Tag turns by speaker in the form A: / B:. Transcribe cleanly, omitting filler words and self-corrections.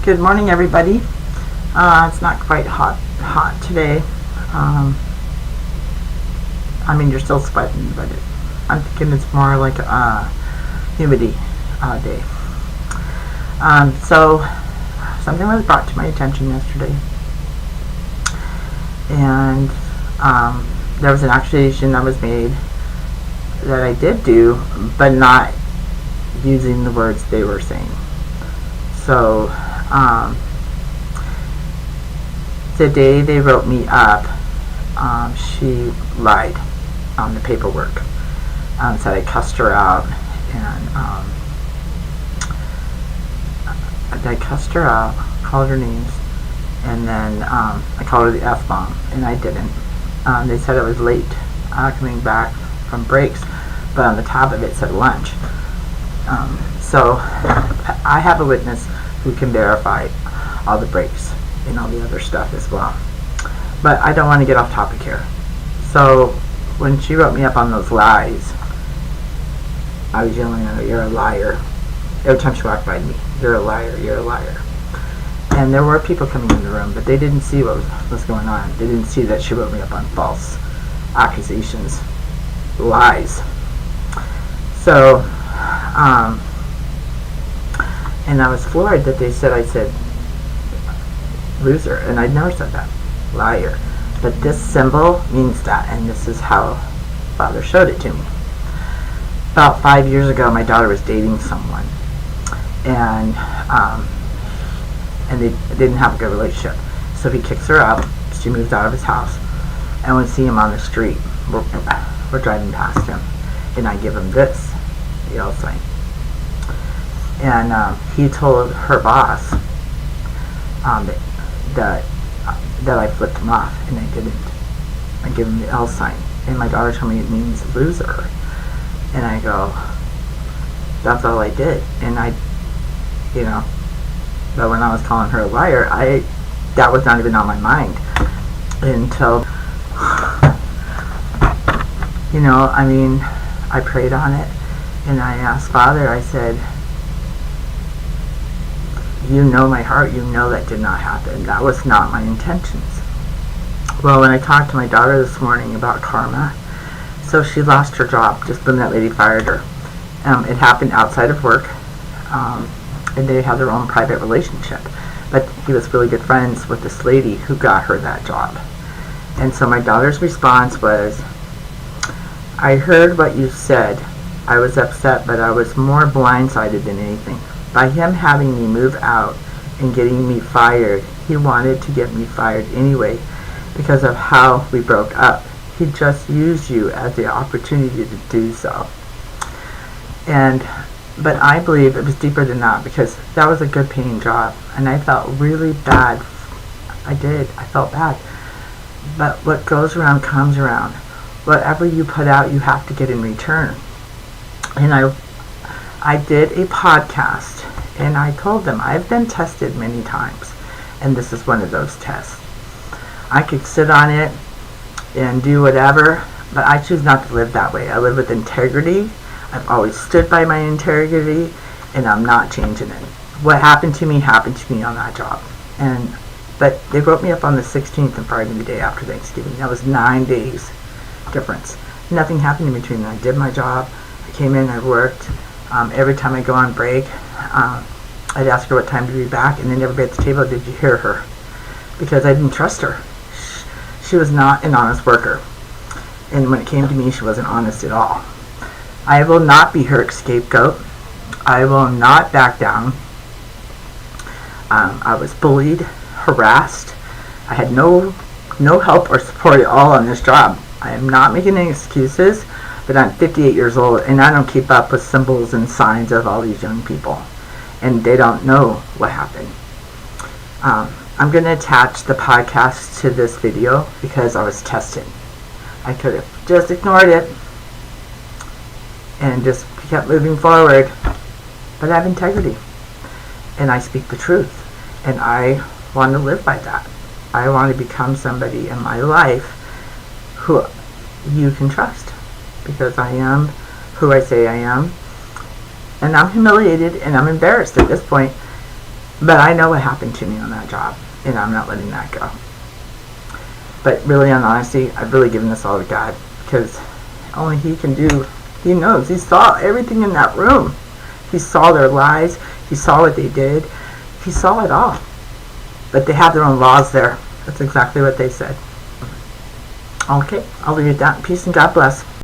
A: Good morning, everybody. It's not quite hot today. You're still sweating, but I'm thinking it's more like a humidity day. So something was brought to my attention yesterday, and there was an accusation that was made that I did do, but not using the words they were saying. So the day they wrote me up, she lied on the paperwork. Said I cussed her out, and called her names, and then I called her the F-bomb, and I didn't. They said I was late coming back from breaks, but on the top of it said lunch. So I have a witness who can verify all the breaks and all the other stuff as well. But I don't want to get off topic here. So when she wrote me up on those lies, I was yelling at her, "You're a liar." Every time she walked by me, "You're a liar, you're a liar." And there were people coming in the room, but they didn't see what was going on. They didn't see that she wrote me up on false accusations, lies. So, and I was floored that they said I said loser, and I'd never said that, liar. But this symbol means that, and this is how Father showed it to me. About 5 years ago, my daughter was dating someone, and they didn't have a good relationship. So he kicks her out. She moves out of his house, and we see him on the street. We're driving past him, and I give him this, the L sign. And he told her boss that I flipped him off, and I didn't. I give him the L sign, and my daughter told me it means loser. And I go, that's all I did. And but when I was calling her a liar, that was not even on my mind until, I prayed on it, and I asked Father, I said, you know my heart, you know that did not happen. That was not my intentions. Well, when I talked to my daughter this morning about karma, so she lost her job just when that lady fired her. It happened outside of work, and they had their own private relationship. But he was really good friends with this lady who got her that job. And so my daughter's response was, I heard what you said. I was upset, but I was more blindsided than anything. By him having me move out and getting me fired, he wanted to get me fired anyway because of how we broke up. He just used you as the opportunity to do so. But I believe it was deeper than that, because that was a good paying job, and I felt really bad. I felt bad. But what goes around comes around. Whatever you put out, you have to get in return. And I did a podcast, and I told them I've been tested many times, and this is one of those tests. I could sit on it and do whatever, but I choose not to live that way. I live with integrity. I've always stood by my integrity, and I'm not changing it. What happened to me on that job. But they wrote me up on the 16th and fired me the day after Thanksgiving. That was 9 days difference. Nothing happened in between. I did my job. I came in, I worked. Every time I go on break, I'd ask her what time to be back, and then everybody at the table, did you hear her? Because I didn't trust her. She was not an honest worker. And when it came to me, she wasn't honest at all. I will not be her scapegoat. I will not back down. I was bullied, harassed. I had no help or support at all on this job. I am not making any excuses, but I'm 58 years old, and I don't keep up with symbols and signs of all these young people, and they don't know what happened. I'm going to attach the podcast to this video because I was tested. I could have just ignored it and just kept moving forward, but I have integrity, and I speak the truth, and I want to live by that. I want to become somebody in my life who you can trust, because I am who I say I am, and I'm humiliated and I'm embarrassed at this point But I know what happened to me on that job, and I'm not letting that go. But really, in honesty, I've really given this all to God, because only He can do. He knows. He saw everything in that room. He saw their lies. He saw what they did. He saw it all. But they have their own laws there. That's exactly what they said. Okay, I'll leave it at that. Peace and God bless.